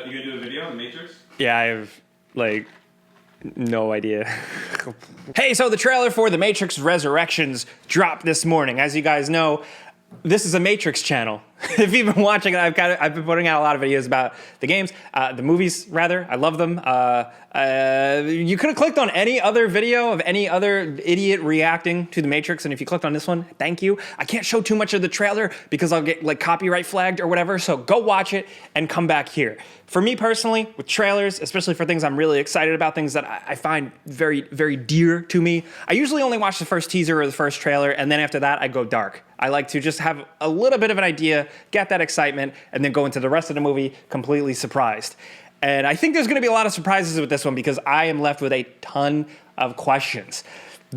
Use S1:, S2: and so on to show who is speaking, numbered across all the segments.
S1: You gonna do a video on the Matrix?
S2: Yeah, I have, like, no idea. Hey, so the trailer for The Matrix Resurrections dropped this morning. As you guys know, this is a Matrix channel. If you've been watching it, I've been putting out a lot of videos about the games, the movies rather. I love them. You could have clicked on any other video of any other idiot reacting to The Matrix, and if you clicked on this one, thank you. I can't show too much of the trailer because I'll get like copyright flagged or whatever, so go watch it and come back here. For me personally, with trailers, especially for things I'm really excited about, things that I find very, very dear to me, I usually only watch the first teaser or the first trailer, and then after that, I go dark. I like to just have a little bit of an idea, get that excitement, and then go into the rest of the movie completely surprised. And I think there's gonna be a lot of surprises with this one because I am left with a ton of questions.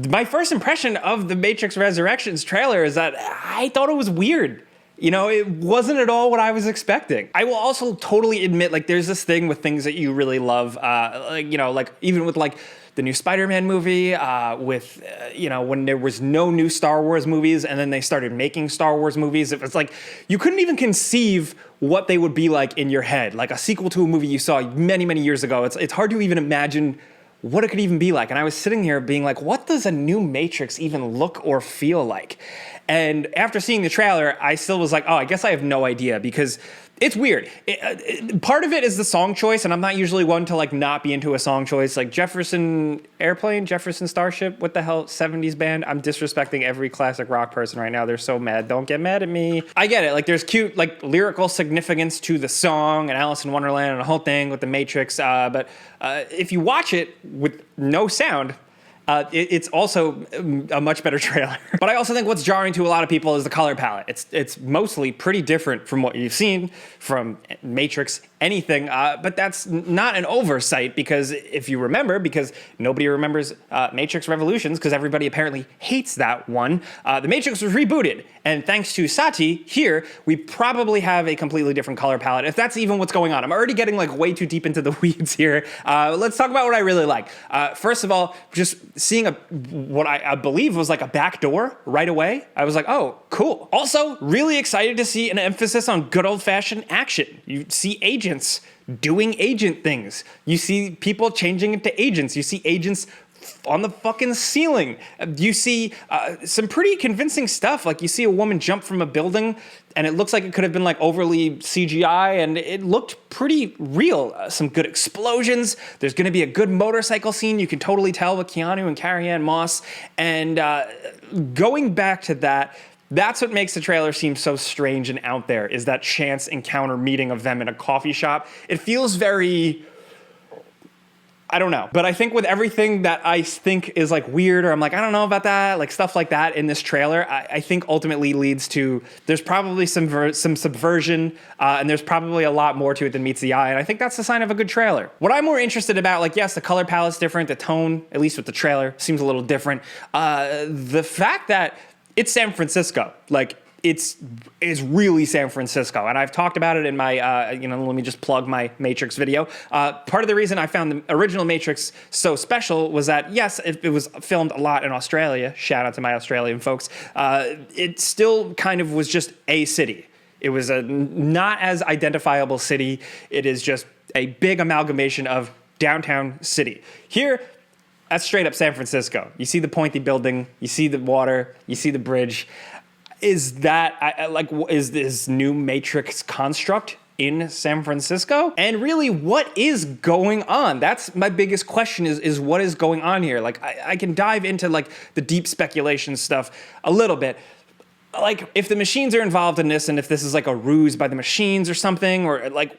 S2: My first impression of the Matrix Resurrections trailer is that I thought it was weird. You know, it wasn't at all what I was expecting. I will also totally admit, like, there's this thing with things that you really love, like, you know, like, even with, like, the new Spider-Man movie, you know, when there was no new Star Wars movies and then they started making Star Wars movies, it was like, you couldn't even conceive what they would be like in your head. Like a sequel to a movie you saw many, many years ago. It's hard to even imagine what it could even be like. And I was sitting here being like, what does a new Matrix even look or feel like? And after seeing the trailer, I still was like, oh, I guess I have no idea because it's weird. Part of it is the song choice, and I'm not usually one to like not be into a song choice. Like Jefferson Airplane, Jefferson Starship, what the hell, 70s band? I'm disrespecting every classic rock person right now. They're so mad. Don't get mad at me. I get it. Like there's cute like lyrical significance to the song and Alice in Wonderland and the whole thing with the Matrix. But if you watch it with no sound, it's also a much better trailer. But I also think what's jarring to a lot of people is the color palette. It's mostly pretty different from what you've seen from Matrix anything, but that's not an oversight because if you remember, because nobody remembers Matrix Revolutions because everybody apparently hates that one, the Matrix was rebooted. And thanks to Sati here, we probably have a completely different color palette, if that's even what's going on. I'm already getting like way too deep into the weeds here. Let's talk about what I really like. First of all, just seeing what I believe was like a back door right away. I was like, oh, cool. Also, really excited to see an emphasis on good old-fashioned action. You see agents doing agent things. You see people changing into agents. You see agents on the fucking ceiling. You see some pretty convincing stuff. Like you see a woman jump from a building and it looks like it could have been like overly CGI and it looked pretty real. Some good explosions. There's gonna be a good motorcycle scene. You can totally tell with Keanu and Carrie-Anne Moss. And going back to that, that's what makes the trailer seem so strange and out there, is that chance encounter meeting of them in a coffee shop. It feels very, I don't know. But I think with everything that I think is like weird, or I'm like, I don't know about that, like stuff like that in this trailer, I think ultimately leads to, there's probably some subversion, and there's probably a lot more to it than meets the eye. And I think that's the sign of a good trailer. What I'm more interested about, like, yes, the color palette's different, the tone, at least with the trailer, seems a little different. The fact that it's San Francisco, like, it's really San Francisco. And I've talked about it in my, you know, let me just plug my Matrix video. Part of the reason I found the original Matrix so special was that, yes, it was filmed a lot in Australia. Shout out to my Australian folks. It still kind of was just a city. It was a not as identifiable city. It is just a big amalgamation of downtown city. Here, that's straight up San Francisco. You see the pointy building, you see the water, you see the bridge. Is that, is this new Matrix construct in San Francisco? And really, what is going on? That's my biggest question is what is going on here? Like, I can dive into like the deep speculation stuff a little bit. Like, if the machines are involved in this and if this is like a ruse by the machines or something, or like,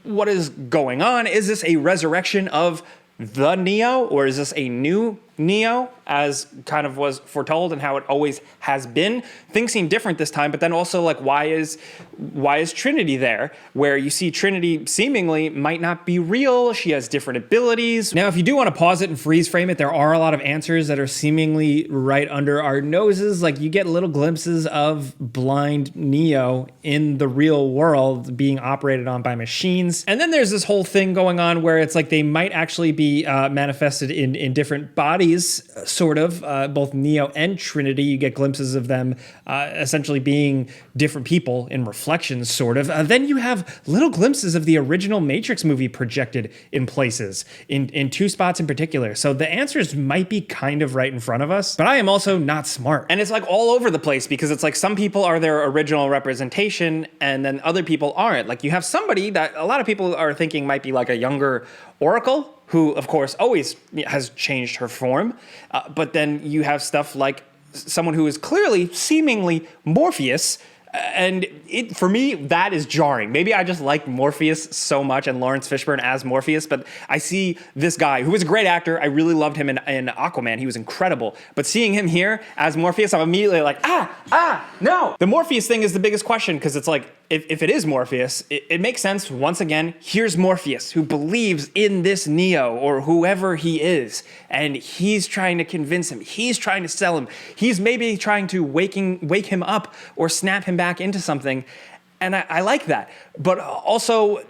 S2: what is going on? Is this a resurrection of the Neo, or is this a new Neo, as kind of was foretold and how it always has been? Things seem different this time, but then also like why is Trinity there, where you see Trinity seemingly might not be real, she has different abilities. Now, if you do want to pause it and freeze frame it, there are a lot of answers that are seemingly right under our noses. Like you get little glimpses of blind Neo in the real world being operated on by machines. And then there's this whole thing going on where it's like they might actually be manifested in different bodies bodies, sort of, both Neo and Trinity. You get glimpses of them essentially being different people in reflections, sort of. Then you have little glimpses of the original Matrix movie projected in places, in two spots in particular. So the answers might be kind of right in front of us, but I am also not smart. And it's like all over the place, because it's like some people are their original representation and then other people aren't. Like you have somebody that a lot of people are thinking might be like a younger Oracle, who of course always has changed her form. But then you have stuff like someone who is clearly, seemingly Morpheus. And for me, that is jarring. Maybe I just like Morpheus so much and Lawrence Fishburne as Morpheus, but I see this guy who is a great actor. I really loved him in Aquaman. He was incredible. But seeing him here as Morpheus, I'm immediately like, no. The Morpheus thing is the biggest question, because it's like, if it is Morpheus, it makes sense. Once again, here's Morpheus, who believes in this Neo or whoever he is, and he's trying to convince him. He's trying to sell him. He's maybe trying to wake him up or snap him back into something. And I like that. But also,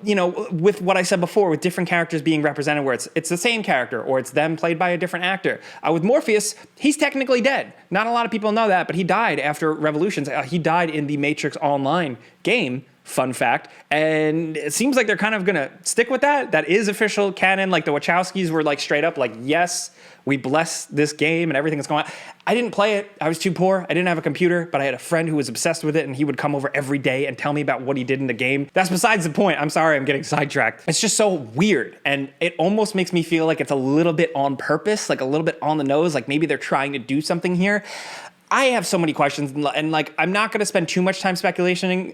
S2: with what I said before, with different characters being represented where it's the same character or it's them played by a different actor. With Morpheus, he's technically dead. Not a lot of people know that, but he died after Revolutions. He died in the Matrix Online game, fun fact. And it seems like they're kind of going to stick with that. That is official canon. Like the Wachowskis were like straight up like, yes, we bless this game and everything that's going on. I didn't play it. I was too poor. I didn't have a computer, but I had a friend who was obsessed with it, and he would come over every day and tell me about what he did in the game. That's besides the point. I'm sorry, I'm getting sidetracked. It's just so weird, and it almost makes me feel like it's a little bit on purpose, like a little bit on the nose, like maybe they're trying to do something here. I have so many questions, and like I'm not going to spend too much time speculating,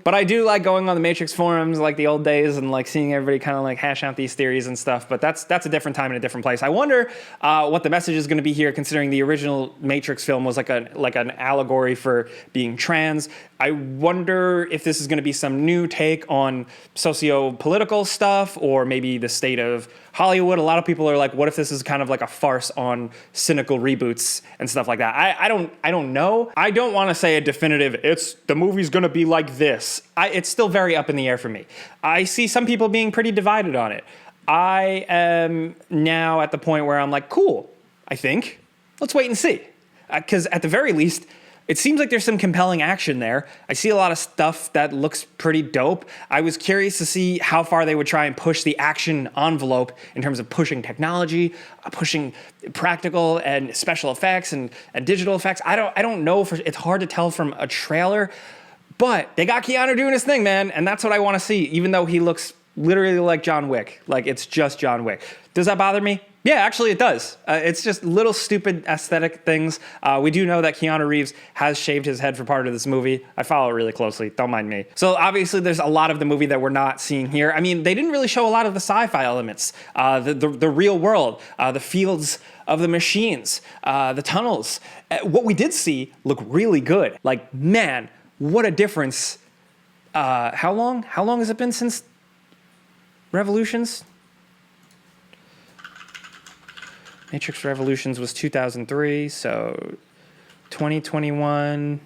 S2: but I do like going on the Matrix forums like the old days and like seeing everybody kind of like hash out these theories and stuff. But that's a different time and a different place. I wonder what the message is going to be here, considering the original Matrix film was like an allegory for being trans. I wonder if this is going to be some new take on socio-political stuff, or maybe the state of Hollywood. A lot of people are like, what if this is kind of like a farce on cynical reboots and stuff like that? I don't know. I don't want to say a definitive, the movie's going to be like this. It's still very up in the air for me. I see some people being pretty divided on it. I am now at the point where I'm like, cool, I think. Let's wait and see. Because at the very least, it seems like there's some compelling action there. I see a lot of stuff that looks pretty dope. I was curious to see how far they would try and push the action envelope in terms of pushing technology, pushing practical and special effects and digital effects. I don't know. It's hard to tell from a trailer, but they got Keanu doing his thing, man, and that's what I want to see, even though he looks literally like John Wick. Like, it's just John Wick. Does that bother me? Yeah, actually it does. It's just little stupid aesthetic things. We do know that Keanu Reeves has shaved his head for part of this movie. I follow it really closely. Don't mind me. So obviously there's a lot of the movie that we're not seeing here. I mean, they didn't really show a lot of the sci-fi elements, the real world, the fields of the machines, the tunnels. What we did see look really good. Like, man, what a difference. How long has it been since Revolutions? Matrix Revolutions was 2003, so 2021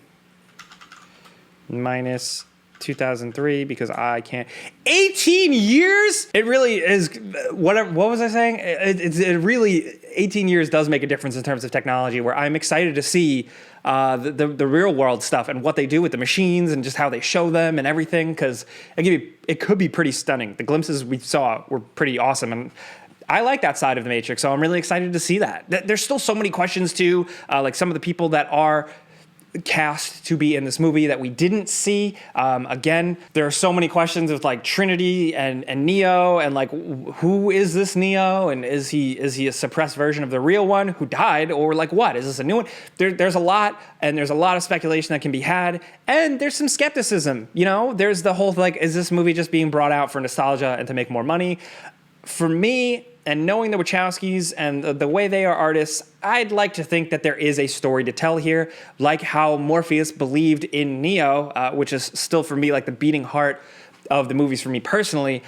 S2: minus 2003, because I can't. 18 years? It really is. What was I saying? It really, 18 years does make a difference in terms of technology, where I'm excited to see the real world stuff and what they do with the machines and just how they show them and everything, because it could be pretty stunning. The glimpses we saw were pretty awesome, and I like that side of the Matrix, so I'm really excited to see that. There's still so many questions too, like some of the people that are cast to be in this movie that we didn't see. Again, there are so many questions with like Trinity and Neo, and like, who is this Neo, and is he a suppressed version of the real one who died, or like what? Is this a new one? There's a lot, and there's a lot of speculation that can be had, and there's some skepticism. There's the whole like, is this movie just being brought out for nostalgia and to make more money? For me, and knowing the Wachowskis and the way they are artists, I'd like to think that there is a story to tell here, like how Morpheus believed in Neo, which is still for me like the beating heart of the movies for me personally.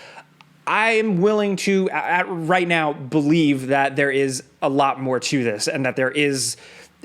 S2: I'm willing to, right now, believe that there is a lot more to this, and that there is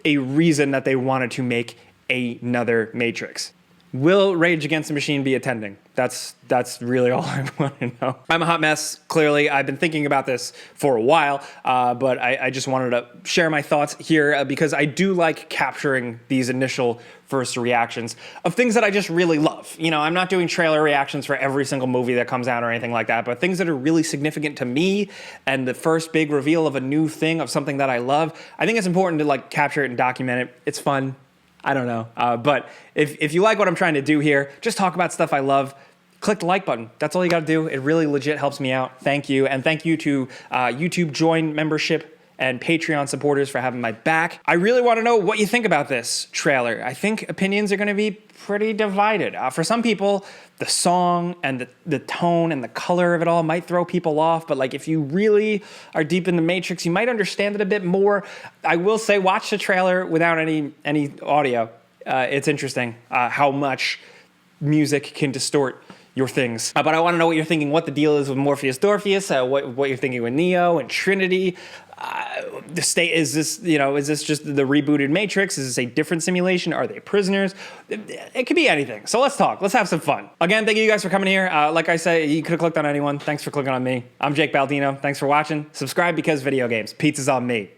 S2: a reason that they wanted to make another Matrix. Will Rage Against the Machine be attending? That's really all I want to know. I'm a hot mess, clearly. I've been thinking about this for a while, but I just wanted to share my thoughts here because I do like capturing these initial first reactions of things that I just really love. You know, I'm not doing trailer reactions for every single movie that comes out or anything like that, but things that are really significant to me and the first big reveal of a new thing, of something that I love. I think it's important to like capture it and document it. It's fun. I don't know. But if you like what I'm trying to do here, just talk about stuff I love. Click the like button. That's all you got to do. It really legit helps me out. Thank you. And thank you to YouTube Join membership and Patreon supporters for having my back. I really want to know what you think about this trailer. I think opinions are going to be pretty divided. For some people, the song and the tone and the color of it all might throw people off, but like if you really are deep in the Matrix, you might understand it a bit more. I will say watch the trailer without any audio. It's interesting how much music can distort your things. But I want to know what you're thinking, what the deal is with Morpheus Dorpheus, what you're thinking with Neo and Trinity. The state, is this just the rebooted Matrix? Is this a different simulation? Are they prisoners? It could be anything. So let's talk. Let's have some fun. Again, thank you guys for coming here. Like I say, you could have clicked on anyone. Thanks for clicking on me. I'm Jake Baldino. Thanks for watching. Subscribe because video games. Pizza's on me.